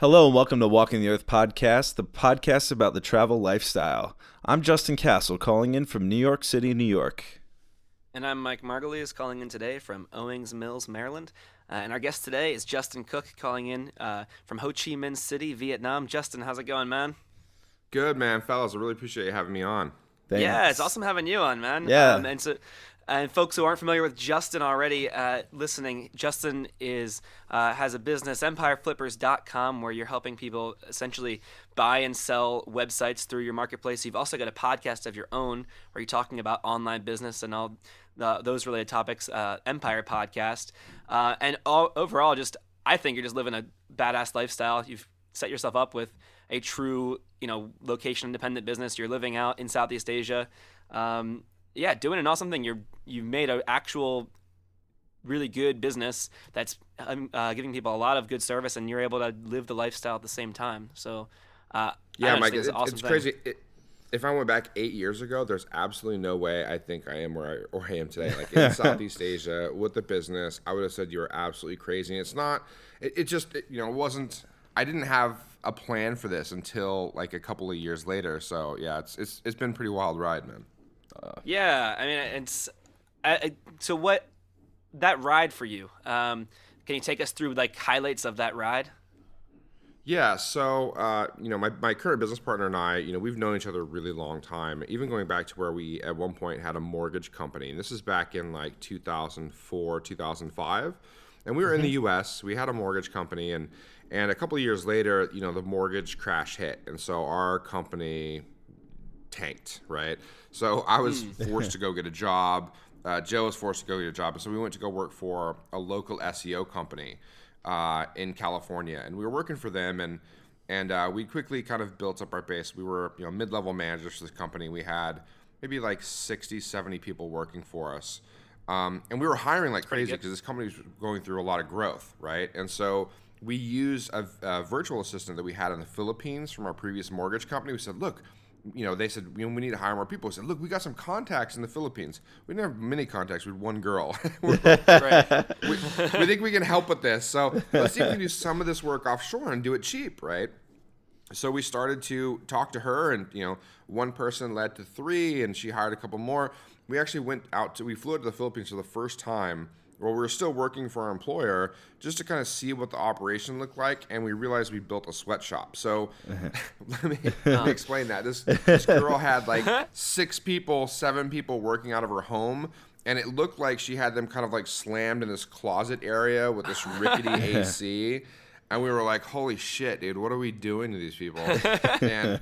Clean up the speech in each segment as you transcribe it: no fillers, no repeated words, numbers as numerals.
Hello and welcome to Walking the Earth podcast, the podcast about the travel lifestyle. I'm Justin Castle, calling in from New York City, New York. And I'm Mike Margulies calling in today from Owings Mills, Maryland. And our guest today is Justin Cooke calling in from Ho Chi Minh City, Vietnam. Justin, how's it going, man? Good, man, fellas. I really appreciate you having me on. Thanks. Yeah, it's awesome having you on, man. Yeah. And folks who aren't familiar with Justin already listening, Justin has a business, EmpireFlippers.com, where you're helping people essentially buy and sell websites through your marketplace. You've also got a podcast of your own where you're talking about online business and all those related topics, Empire Podcast. Overall, I think you're just living a badass lifestyle. You've set yourself up with a true, location independent business. You're living out in Southeast Asia. Doing an awesome thing. You've made an actual really good business that's giving people a lot of good service, and you're able to live the lifestyle at the same time. So, Mike, it's an awesome it's thing. crazy. If I went back 8 years ago, there's absolutely no way I think I am where I am today. Like in Southeast Asia with the business, I would have said you were absolutely crazy. And it's not. It wasn't. I didn't have a plan for this until like a couple of years later. So yeah, it's been a pretty wild ride, man. So what that ride for you? Can you take us through like highlights of that ride? Yeah, so my current business partner and I, we've known each other a really long time. Even going back to where we at one point had a mortgage company, and this is back in like 2004, 2005, and we were in the U.S. We had a mortgage company, and a couple of years later, the mortgage crash hit, and so our company tanked, right? So I was forced to go get a job. Joe was forced to go get a job. And so we went to go work for a local SEO company in California. And we were working for them, and we quickly kind of built up our base. We were mid-level managers for this company. We had maybe like 60, 70 people working for us. And we were hiring like crazy because this company was going through a lot of growth, right? And so we used a virtual assistant that we had in the Philippines from our previous mortgage company. We said, look, they said, we need to hire more people. We said, look, we got some contacts in the Philippines. We didn't have many contacts. We had one girl. we think we can help with this. So let's see if we can do some of this work offshore and do it cheap, right? So we started to talk to her, and, one person led to three, and she hired a couple more. We actually we flew out to the Philippines for the first time. Well, we were still working for our employer just to kind of see what the operation looked like, and we realized we built a sweatshop. So let me explain that. This girl had like 7 people working out of her home, and it looked like she had them kind of like slammed in this closet area with this rickety AC. And we were like, holy shit, dude, what are we doing to these people? And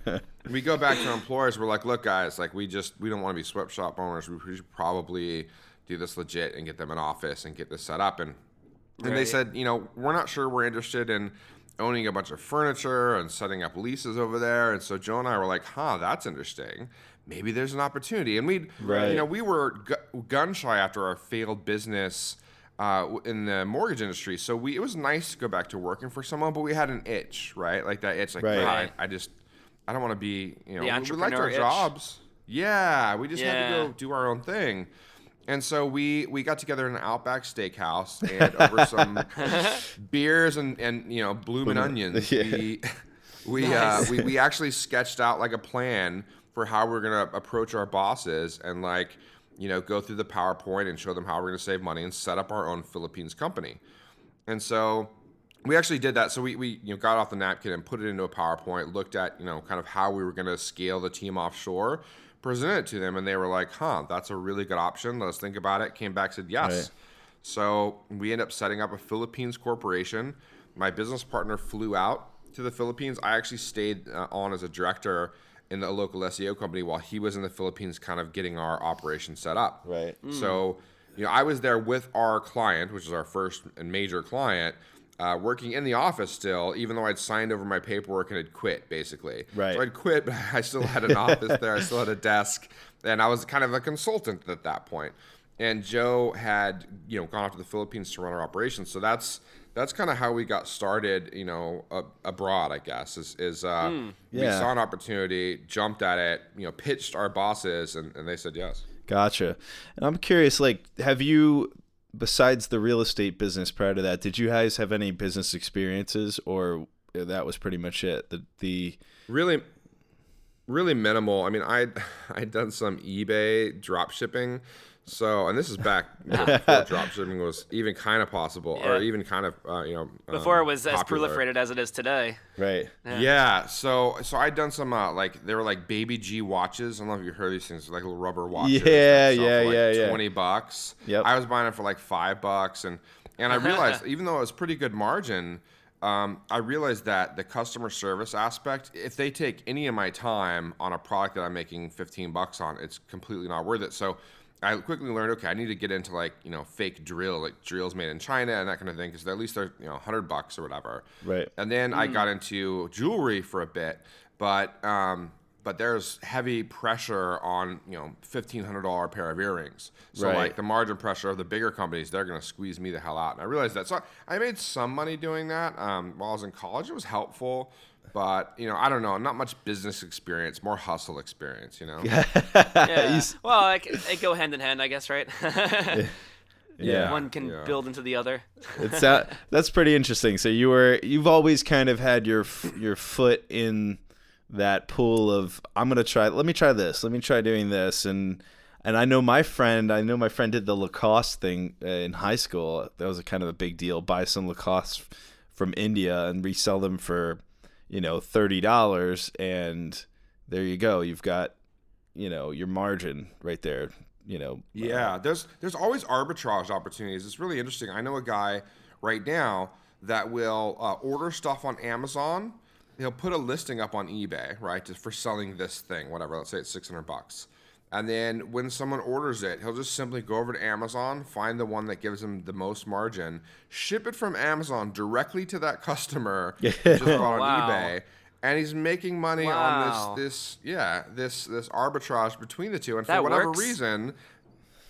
we go back to our employers. We're like, look, guys, like we don't want to be sweatshop owners. We should probably do this legit and get them an office and get this set up. And they said, we're not sure we're interested in owning a bunch of furniture and setting up leases over there. And so Joe and I were like, that's interesting. Maybe there's an opportunity. And we were gun shy after our failed business in the mortgage industry. So it was nice to go back to working for someone, but we had an itch, right? Like that itch, like, I don't want to be, the we liked entrepreneur our itch. jobs. Yeah, we just had to go do our own thing. And so we got together in an Outback Steakhouse, and over some beers and blooming onions, we actually sketched out like a plan for how we're gonna approach our bosses and go through the PowerPoint and show them how we're gonna save money and set up our own Philippines company. And so we actually did that. So we got off the napkin and put it into a PowerPoint, looked at kind of how we were gonna scale the team offshore, presented it to them, and they were like, that's a really good option. Let us think about it. Came back, said yes. Right. So we ended up setting up a Philippines corporation. My business partner flew out to the Philippines. I actually stayed on as a director in the local SEO company while he was in the Philippines kind of getting our operation set up. Right. So, I was there with our client, which is our first and major client, working in the office still, even though I'd signed over my paperwork and had quit, basically. Right. So I'd quit, but I still had an office there. I still had a desk, and I was kind of a consultant at that point. And Joe had, gone off to the Philippines to run our operations. So that's kind of how we got started, abroad, I guess, we saw an opportunity, jumped at it, pitched our bosses, and they said yes. Gotcha. And I'm curious, have you, besides the real estate business prior to that, did you guys have any business experiences, or that was pretty much it. The Really, really minimal. I mean, I'd done some eBay drop shipping. So, and this is back before drop shipping was even kind of possible, or even kind of, before it was popular. as proliferated as it is today. right. Yeah. So I'd done some they were like baby G watches. I don't know if you heard these things, like little rubber watches. Yeah, that sell for yeah. $20. Yep. I was buying it for like $5, and I realized even though it was pretty good margin, I realized that the customer service aspect, if they take any of my time on a product that I'm making $15 on, it's completely not worth it. So I quickly learned, okay, I need to get into fake drill, like drills made in China and that kind of thing, because at least they're $100 or whatever. Right. And then I got into jewelry for a bit, but there's heavy pressure on $1,500 pair of earrings. So Right. like the margin pressure of the bigger companies, they're gonna squeeze me the hell out. And I realized that. So I made some money doing that while I was in college. It was helpful. But, I don't know, not much business experience, more hustle experience, Yeah. Well, it go hand in hand, I guess, right? Yeah. One can build into the other. That's pretty interesting. So you've always kind of had your foot in that pool of let me try this, let me try doing this, and I know my friend did the Lacoste thing in high school. That was a kind of a big deal. Buy some Lacoste from India and resell them for $30, and there you go. You've got your margin right there. Yeah, there's always arbitrage opportunities. It's really interesting. I know a guy right now that will order stuff on Amazon. He'll put a listing up on eBay, right, just for selling this thing, whatever. Let's say it's $600. And then when someone orders it, he'll just simply go over to Amazon, find the one that gives him the most margin, ship it from Amazon directly to that customer who just bought on eBay, and he's making money on this arbitrage between the two. And for whatever reason,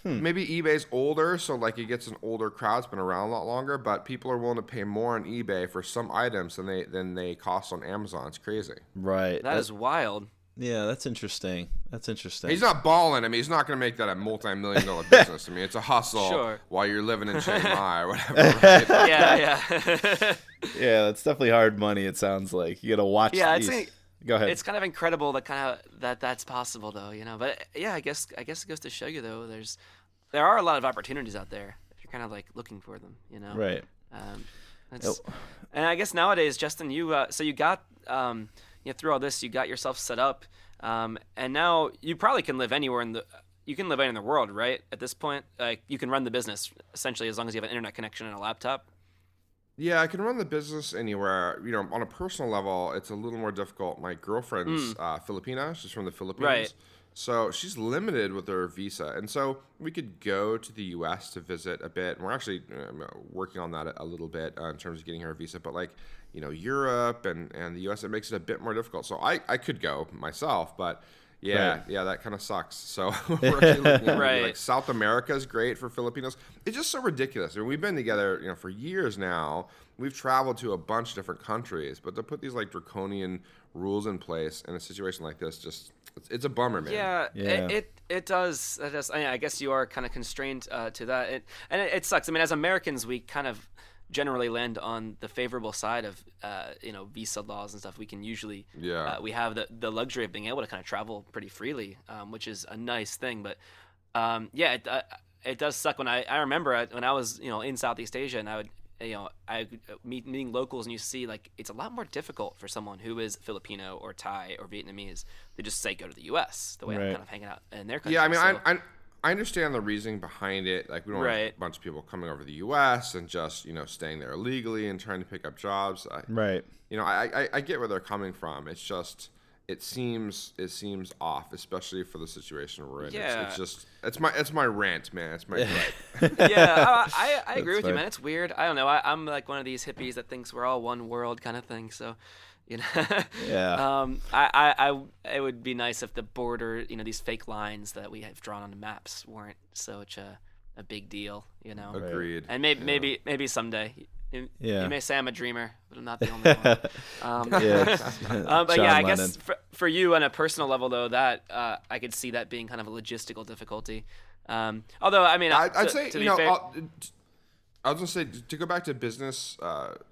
maybe eBay's older, so like it gets an older crowd. It's been around a lot longer, but people are willing to pay more on eBay for some items than they cost on Amazon. It's crazy. Right. That is wild. Yeah, that's interesting. He's not balling. I mean, he's not going to make that a multi-million-dollar business. I mean, it's a hustle while you're living in Shanghai or whatever. Right? Yeah. Yeah, that's definitely hard money. It sounds like you got to watch. Yeah, go ahead. It's kind of incredible that's possible, though. But yeah, I guess it goes to show you though. There are a lot of opportunities out there if you're kind of like looking for them. Right. And I guess nowadays, Justin, so you got through all this, you got yourself set up, and now you probably can live anywhere in the world, right? At this point, like you can run the business essentially as long as you have an internet connection and a laptop. Yeah, I can run the business anywhere. On a personal level, it's a little more difficult. My girlfriend's Filipina. She's from the Philippines. Right. So she's limited with her visa. And so we could go to the U.S. to visit a bit. And we're actually working on that a little bit in terms of getting her a visa. But Europe and the U.S., it makes it a bit more difficult. So I could go myself, but that kind of sucks. So we're actually looking at South America is great for Filipinos. It's just so ridiculous. I mean, we've been together, for years now. We've traveled to a bunch of different countries, but to put these draconian rules in place in a situation like this, it's a bummer, man. Yeah. It does. I guess you are kind of constrained to that, and it sucks. I mean, as Americans, we kind of generally land on the favorable side of visa laws and stuff. We can usually we have the luxury of being able to kind of travel pretty freely, which is a nice thing. But it does suck when I remember when I was in Southeast Asia, and I would meeting locals, and you see it's a lot more difficult for someone who is Filipino or Thai or Vietnamese to just say go to the U.S. the way I'm kind of hanging out in their country. Yeah, I mean, I understand the reasoning behind it. Like, we don't want a bunch of people coming over to the U.S. and just, staying there illegally and trying to pick up jobs. I get where they're coming from. It's just, it seems off, especially for the situation we're in. Yeah. It's my rant, man. It's my gripe. Yeah, I agree with you, man. It's weird. I don't know. I'm like one of these hippies that thinks we're all one world kind of thing. So, Yeah. It would be nice if the border, these fake lines that we have drawn on the maps weren't such a big deal, Agreed. And maybe someday. You may say I'm a dreamer, but I'm not the only one. But John I Lennon. guess for you on a personal level, though, that I could see that being kind of a logistical difficulty. Although, I mean, I'd say, I was gonna say to go back to business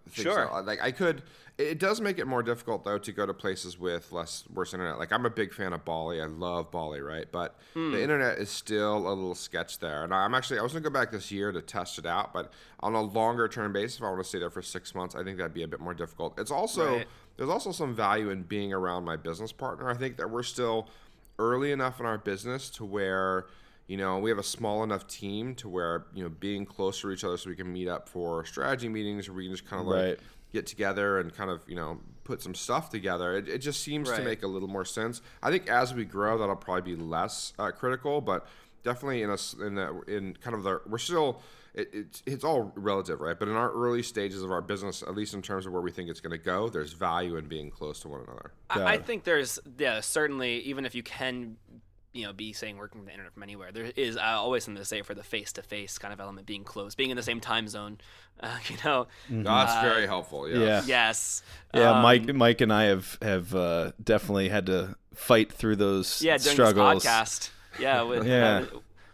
things. Sure. Like I could. It does make it more difficult though to go to places with worse internet. Like I'm a big fan of Bali. I love Bali, right? But the internet is still a little sketch there. And I was gonna go back this year to test it out. But on a longer term basis, if I want to stay there for 6 months, I think that'd be a bit more difficult. It's also there's also some value in being around my business partner. I think that we're still early enough in our business to where, you know, we have a small enough team to where, you know, being closer to each other so we can meet up for strategy meetings, or we can just kind of like get together and kind of, you know, put some stuff together. It just seems to make a little more sense. I think as we grow, that'll probably be less critical, but definitely we're still, it's all relative, right? But in our early stages of our business, at least in terms of where we think it's going to go, there's value in being close to one another. I think there's, certainly, even if you can, you know, be saying working with the internet from anywhere, there is always something to say for the face-to-face kind of element, being close, being in the same time zone, you know. That's very helpful. Yeah. Yes. Yeah. Mike and I have definitely had to fight through those struggles. This podcast. Yeah.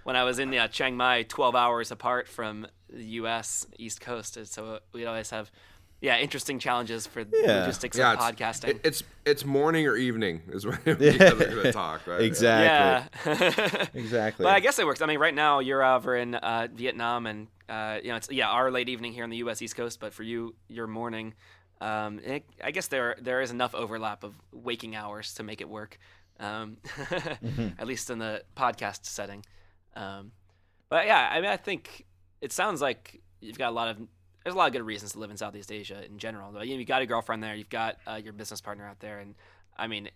When I was in Chiang Mai, 12 hours apart from the U.S. East Coast, so we'd always have interesting challenges for the logistics of podcasting. It's morning or evening is when you guys are going to talk, right? Exactly. Yeah. Exactly. But I guess it works. I mean, right now you're over in Vietnam, and you know, it's our late evening here on the U.S. East Coast, but for you, your morning. I guess there is enough overlap of waking hours to make it work, at least in the podcast setting. But yeah, I mean, I think it sounds like you've got there's a lot of good reasons to live in Southeast Asia in general. You know, you've got a girlfriend there, you've got your business partner out there, and I mean,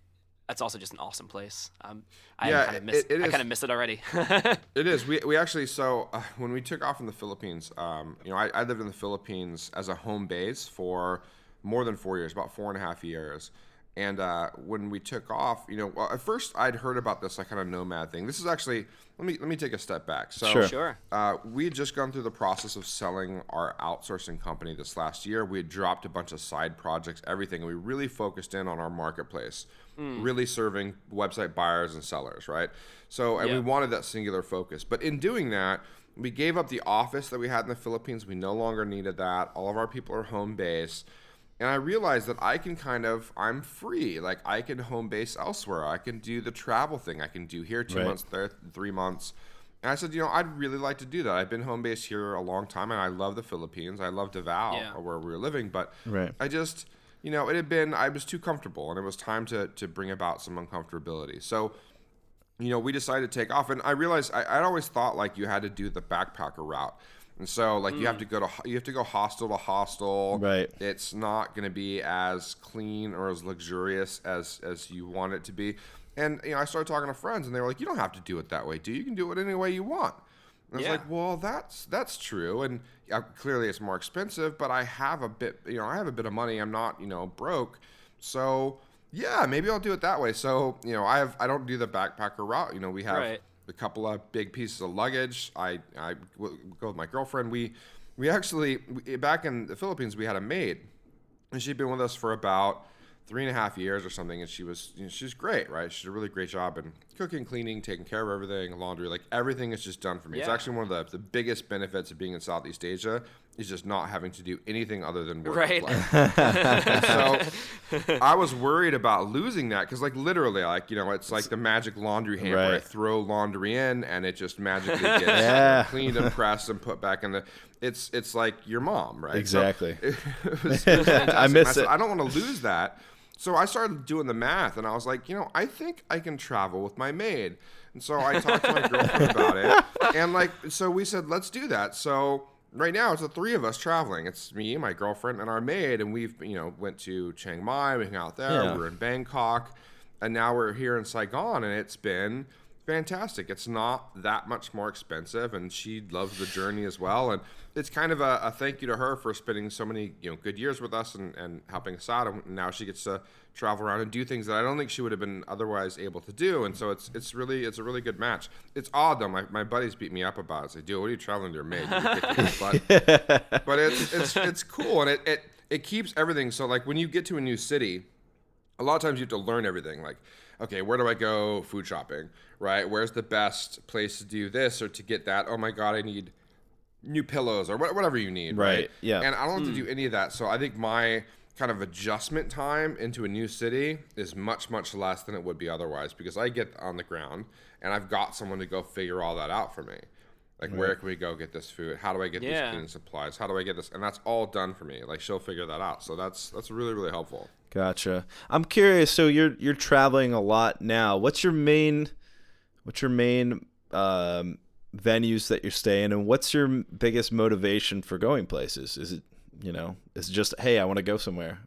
that's also just an awesome place. I kind of miss it already. It is. We actually, when we took off from the Philippines, you know, I lived in the Philippines as a home base for more than 4 years, about 4.5 years. And when we took off, you know, at first I'd heard about this like kind of nomad thing. This is actually, let me take a step back. So Sure. We had just gone through the process of selling our outsourcing company this last year. We had dropped a bunch of side projects, everything. And we really focused in on our marketplace, really serving website buyers and sellers, right? So, and we wanted that singular focus. But in doing that, we gave up the office that we had in the Philippines. We no longer needed that. All of our people are home base. And I realized that I'm free. Like I can home base elsewhere. I can do the travel thing. I can do here 2 months, there 3 months. And I said, you know, I'd really like to do that. I've been home based here a long time, and I love the Philippines. I love Davao, where we were living. But I just, you know, I was too comfortable, and it was time to bring about some uncomfortability. So, you know, we decided to take off. And I realized I'd always thought like you had to do the backpacker route. And so, like, you have to go hostel to hostel. Right. It's not going to be as clean or as luxurious as you want it to be. And you know, I started talking to friends, and they were like, "You don't have to do it that way, do you? You can do it any way you want." And I was like, "Well, that's true. And clearly, it's more expensive, but I have a bit of money. I'm not, you know, broke. So yeah, maybe I'll do it that way." So you know, I don't do the backpacker route. You know, we have a couple of big pieces of luggage. I go with my girlfriend. We actually, back in the Philippines, we had a maid, and she'd been with us for about 3.5 years or something, and she's great, right? She did a really great job in cooking, cleaning, taking care of everything, laundry, like everything is just done for me. It's actually one of the biggest benefits of being in Southeast Asia is just not having to do anything other than work. Right. So I was worried about losing that because, like, literally, like, you know, it's like the magic laundry hand where I throw laundry in and it just magically gets cleaned and pressed and put back in the. It's like your mom, right? Exactly. So it was fantastic. I miss it. I don't want to lose that. So I started doing the math, and I was like, you know, I think I can travel with my maid. And so I talked to my girlfriend about it, and like, so we said, let's do that. So right now it's the three of us traveling. It's me, my girlfriend, and our maid, and we've, you know, went to Chiang Mai, we hung out there, we were in Bangkok, and now we're here in Saigon, and it's been fantastic. It's not that much more expensive, and she loves the journey as well. And it's kind of a thank you to her for spending so many, you know, good years with us and helping us out. And now she gets to travel around and do things that I don't think she would have been otherwise able to do. And so it's a really good match. It's odd though. My buddies beat me up about it. They do. What are you traveling to your maid? But it's cool, and it keeps everything. So like when you get to a new city, a lot of times you have to learn everything. Like, okay, where do I go food shopping, right? Where's the best place to do this or to get that? Oh my God, I need new pillows or whatever you need. Right. Yeah. And I don't have to do any of that. So I think my kind of adjustment time into a new city is much, much less than it would be otherwise, because I get on the ground and I've got someone to go figure all that out for me. Like, where can we go get this food? How do I get these cleaning supplies? How do I get this? And that's all done for me. Like, she'll figure that out. So that's really, really helpful. Gotcha. I'm curious. So you're traveling a lot now. What's your main venues that you're staying, and what's your biggest motivation for going places? Is it, is it just, hey, I want to go somewhere?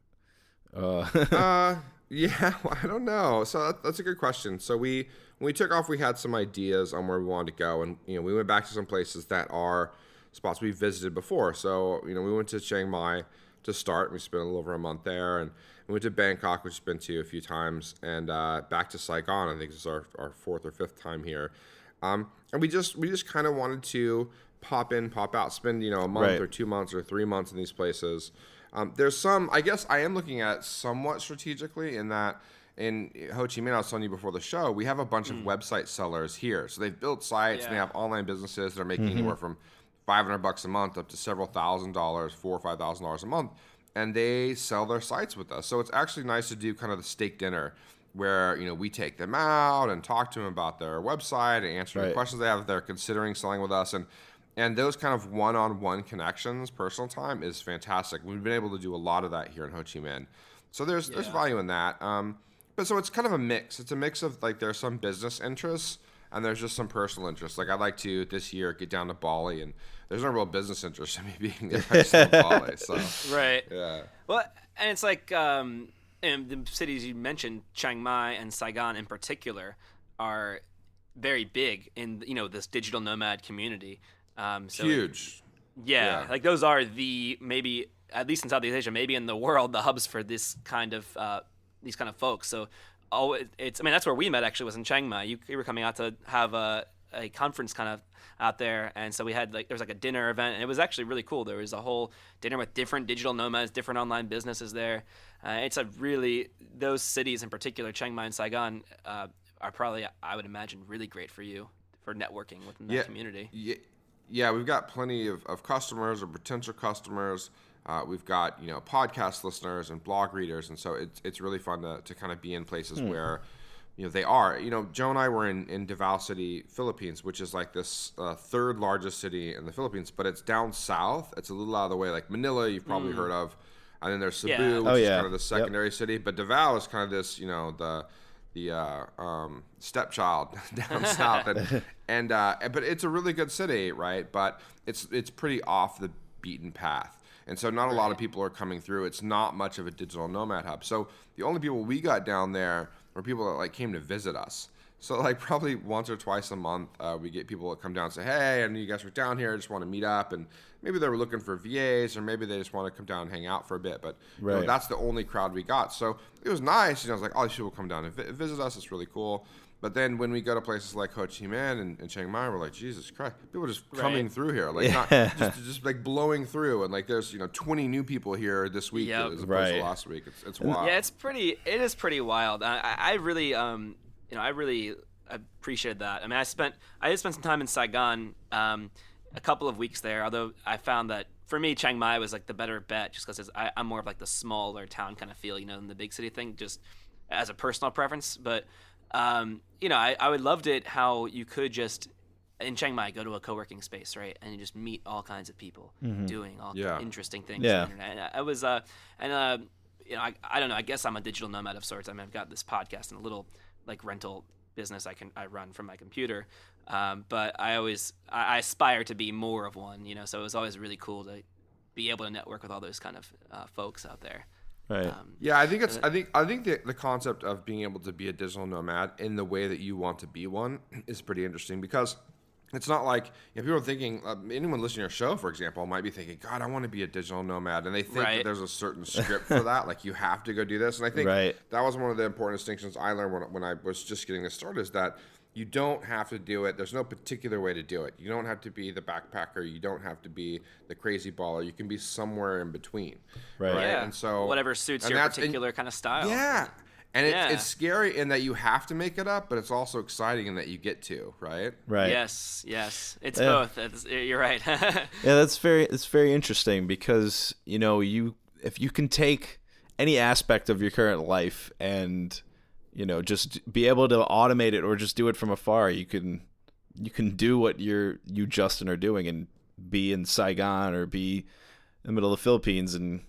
Yeah, well, I don't know. So that's a good question. So when we took off, we had some ideas on where we wanted to go, and we went back to some places that are spots we visited before. So we went to Chiang Mai to start. We spent a little over a month there, and we went to Bangkok, which we've been to a few times, and back to Saigon. I think this is our fourth or fifth time here. And we just kind of wanted to pop in, pop out, spend a month or 2 months or 3 months in these places. There's some, I guess I am looking at it somewhat strategically in that in Ho Chi Minh, I was telling you before the show, we have a bunch of website sellers here. So they've built sites and they have online businesses that are making anywhere from $500 a month up to several $1,000s, $4,000 or $5,000 a month. And they sell their sites with us. So it's actually nice to do kind of the steak dinner where, we take them out and talk to them about their website and answer the questions they have if they're considering selling with us. And those kind of one-on-one connections, personal time, is fantastic. We've been able to do a lot of that here in Ho Chi Minh. So there's value in that. But so it's kind of a mix. It's a mix of, like, there's some business interests and there's just some personal interests. Like, I'd like to, this year, get down to Bali, and there's no real business interest in me being there in Bali. So, right. Yeah. Well, and it's like in the cities you mentioned, Chiang Mai and Saigon in particular, are very big in, this digital nomad community. So huge. Like those are the, maybe at least in Southeast Asia, maybe in the world, the hubs for this kind of these kind of folks. So that's where we met, actually, was in Chiang Mai. You were coming out to have a conference kind of out there, and so we had there was like a dinner event, and it was actually really cool. There was a whole dinner with different digital nomads, different online businesses there. It's a really, those cities in particular, Chiang Mai and Saigon, are probably, I would imagine, really great for you for networking within that community. Yeah, we've got plenty of customers or potential customers. We've got podcast listeners and blog readers, and so it's really fun to kind of be in places where they are. Joe and I were in Davao City, Philippines, which is like this third largest city in the Philippines, but it's down south. It's a little out of the way. Like Manila, you've probably heard of, and then there's Cebu, which is kind of the secondary city. But Davao is kind of this, the stepchild down south, but it's a really good city, right? But it's pretty off the beaten path, and so not a lot of people are coming through. It's not much of a digital nomad hub. So the only people we got down there were people that came to visit us. So probably once or twice a month, we get people that come down and say, "Hey, I knew you guys were down here. I just want to meet up." And maybe they were looking for VAs, or maybe they just want to come down and hang out for a bit. But that's the only crowd we got. So it was nice. I was like, "Oh, these people come down and visit us. It's really cool." But then when we go to places like Ho Chi Minh and Chiang Mai, we're like, Jesus Christ, people are just coming through here, not just blowing through, and there's 20 new people here this week as opposed to last week. It's wild. Yeah, it is pretty wild. I really I really appreciated that. I mean, I did spend some time in Saigon, a couple of weeks there. Although I found that for me, Chiang Mai was the better bet, just because I'm more of the smaller town kind of feel, than the big city thing, just as a personal preference. But I would loved it how you could just in Chiang Mai go to a co-working space, right, and you just meet all kinds of people doing all interesting things. Yeah. On the internet. And I was I don't know. I guess I'm a digital nomad of sorts. I mean, I've got this podcast and a little rental business I run from my computer, but I aspire to be more of one. So it was always really cool to be able to network with all those kind of folks out there. Right. I think the concept of being able to be a digital nomad in the way that you want to be one is pretty interesting, because it's not like people are thinking, anyone listening to your show, for example, might be thinking, God, I want to be a digital nomad, and they think that there's a certain script for that, you have to go do this. And I think that was one of the important distinctions I learned when I was just getting this started, is that you don't have to do it. There's no particular way to do it. You don't have to be the backpacker. You don't have to be the crazy baller. You can be somewhere in between. Right. Yeah. And so whatever suits your particular kind of style. Yeah. And it's scary in that you have to make it up, but it's also exciting in that you get to, right? Right. Yes. It's both. You're right. Yeah, it's very interesting because, if you can take any aspect of your current life and, just be able to automate it or just do it from afar, you can do what you Justin are doing and be in Saigon or be in the middle of the Philippines and,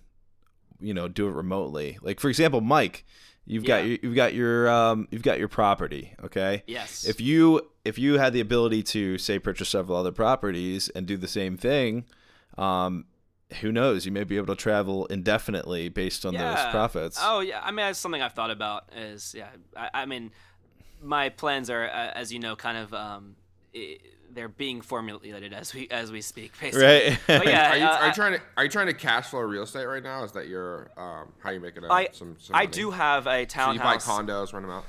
do it remotely. Like, for example, Mike, you've got your property. Okay. Yes. If you had the ability to, say, purchase several other properties and do the same thing, who knows? You may be able to travel indefinitely based on those profits. Oh yeah. I mean, that's something I've thought about. I mean, my plans are, as you know, kind of they're being formulated as we speak, basically. Right. But yeah. Are you trying to cash flow real estate right now? Is that your how you make it up? I do have a townhouse. So you buy condos, rent them out.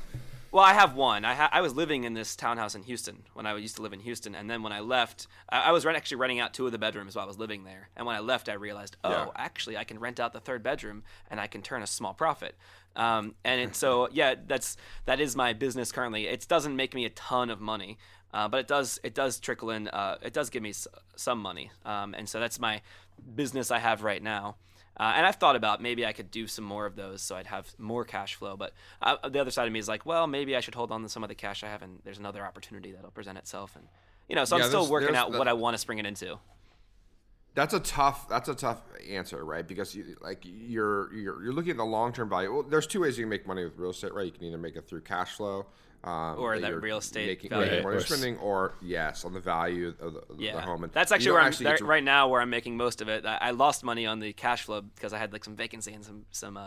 Well, I have one. I was living in this townhouse in Houston when I used to live in Houston, and then when I left, I was actually renting out 2 of the bedrooms while I was living there. And when I left, I realized, actually, I can rent out the 3rd bedroom, and I can turn a small profit. So that is my business currently. It doesn't make me a ton of money, but it does trickle in. It does give me some money, and so that's my business I have right now. And I've thought about maybe I could do some more of those so I'd have more cash flow. But the other side of me is like, well, maybe I should hold on to some of the cash I have, and there's another opportunity that'll present itselk. And so I'm still working out what I want to spring it into. That's a tough answer, right? Because you're looking at the long-term value. Well, there's 2 ways you can make money with real estate, right? You can either make it through cash flow, or that real estate value. Making Or spending, or on the value of the home. And that's actually where right now where I'm making most of it. I lost money on the cash flow because I had like some vacancy and some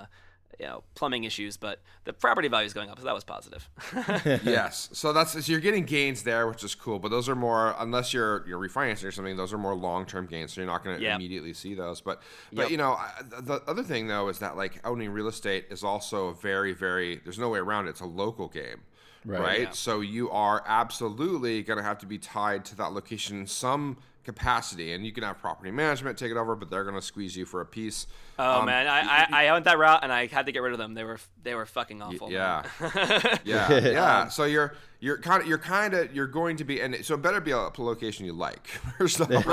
plumbing issues, but the property value is going up, so that was positive. Yes, so you're getting gains there, which is cool. But those are more, unless you're refinancing or something, those are more long-term gains, so you're not going to immediately see those. But the other thing though is that like owning real estate is also very, very. There's no way around it. It's a local game. Right? Yeah. So you are absolutely going to have to be tied to that location in some capacity, and you can have property management take it over, but they're going to squeeze you for a piece. Oh man, I went that route, and I had to get rid of them. They were fucking awful. Yeah, yeah. So you're going to be, and so it better be a location you like. First off, it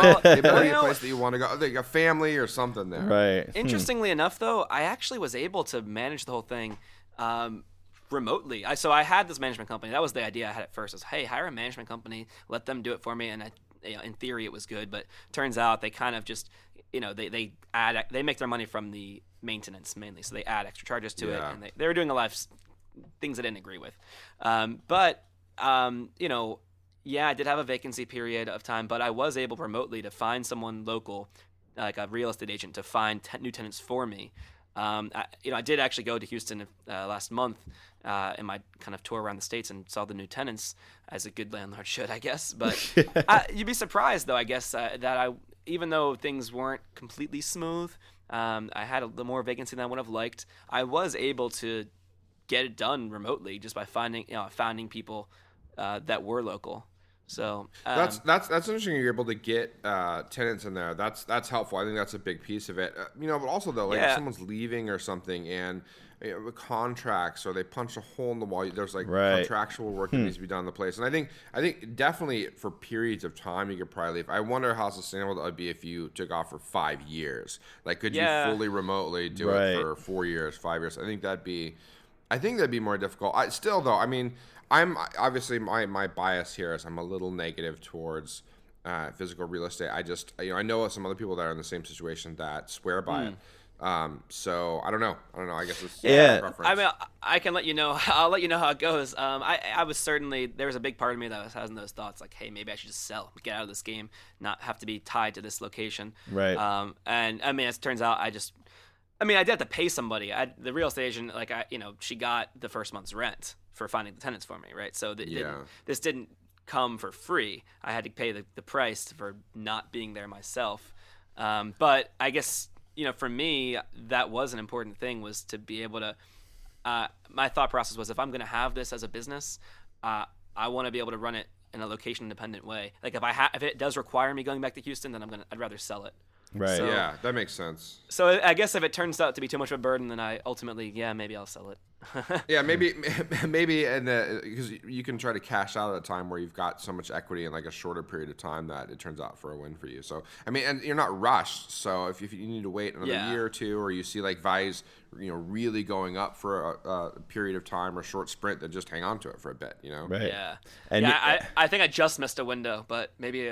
better be a place that you want to go. Like a family or something there. Right. Interestingly enough, though, I actually was able to manage the whole thing. Remotely. So I had this management company. That was the idea I had at first. Was, hey, hire a management company, let them do it for me. And in theory, it was good, but turns out they kind of just, they make their money from the maintenance mainly. So they add extra charges to it, and they were doing a lot of things I didn't agree with. But I did have a vacancy period of time, but I was able remotely to find someone local, like a real estate agent, to find new tenants for me. I did actually go to Houston last month in my kind of tour around the States and saw the new tenants, as a good landlord should, I guess. But you'd be surprised, though, I guess, that even though things weren't completely smooth, I had a little more vacancy than I would have liked. I was able to get it done remotely just by finding people that were local. So that's interesting. You're able to get tenants in there. That's helpful. I think that's a big piece of it. But also though, like if someone's leaving or something, and with contracts, or they punch a hole in the wall, there's contractual work that needs to be done in the place. And I think definitely for periods of time you could probably leave. I wonder how sustainable that would be if you took off for 5 years. Like, could you fully remotely do it for 4 years, 5 years? I think that'd be more difficult. I'm obviously my bias here is I'm a little negative towards physical real estate. I know some other people that are in the same situation that swear by it. So I don't know. I guess it's preference. I mean, I can let you know. I'll let you know how it goes. I was certainly, there was a big part of me that was having those thoughts, like, hey, maybe I should just sell, get out of this game, not have to be tied to this location. Right. And I mean, as it turns out, I did have to pay somebody. The real estate agent, she got the first month's rent for finding the tenants for me, right? So this didn't come for free. I had to pay the price for not being there myself. But I guess, for me, that was an important thing, was to be able to, my thought process was, if I'm going to have this as a business, I want to be able to run it in a location independent way. Like if it does require me going back to Houston, then I'd rather sell it. Right. So, yeah, that makes sense. So I guess if it turns out to be too much of a burden, then I ultimately, maybe I'll sell it. Yeah, maybe, and because you can try to cash out at a time where you've got so much equity in like a shorter period of time that it turns out for a win for you. So I mean, and you're not rushed. So if you need to wait another year or two, or you see like values, really going up for a period of time or short sprint, then just hang on to it for a bit. Right. Yeah. And I think I just missed a window, but maybe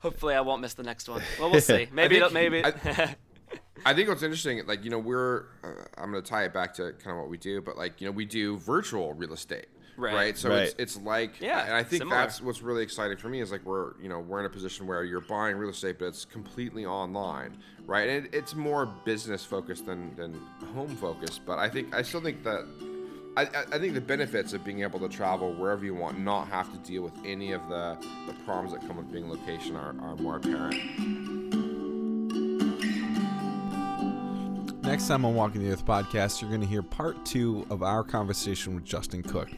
hopefully I won't miss the next one. Well, we'll see. Maybe I think what's interesting, like, we're, I'm going to tie it back to kind of what we do, but like, we do virtual real estate, right? So it's like, and I think similar. that's what's really exciting for me is like, we're in a position where you're buying real estate, but it's completely online, right? And it's more business focused than home focused, but I still think that, I think the benefits of being able to travel wherever you want, not have to deal with any of the problems that come with being location are more apparent. Next time on Walking the Earth podcast, you're going to hear part 2 of our conversation with Justin Cooke.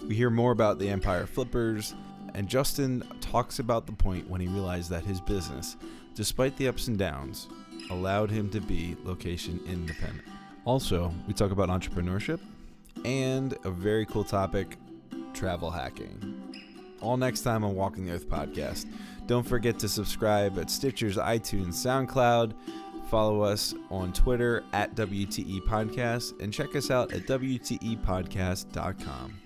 We hear more about the Empire Flippers, and Justin talks about the point when he realized that his business, despite the ups and downs, allowed him to be location independent. Also, we talk about entrepreneurship and a very cool topic, travel hacking. All next time on Walking the Earth podcast. Don't forget to subscribe at Stitcher's, iTunes, SoundCloud. Follow us on Twitter at WTE Podcast, and check us out at WTEpodcast.com.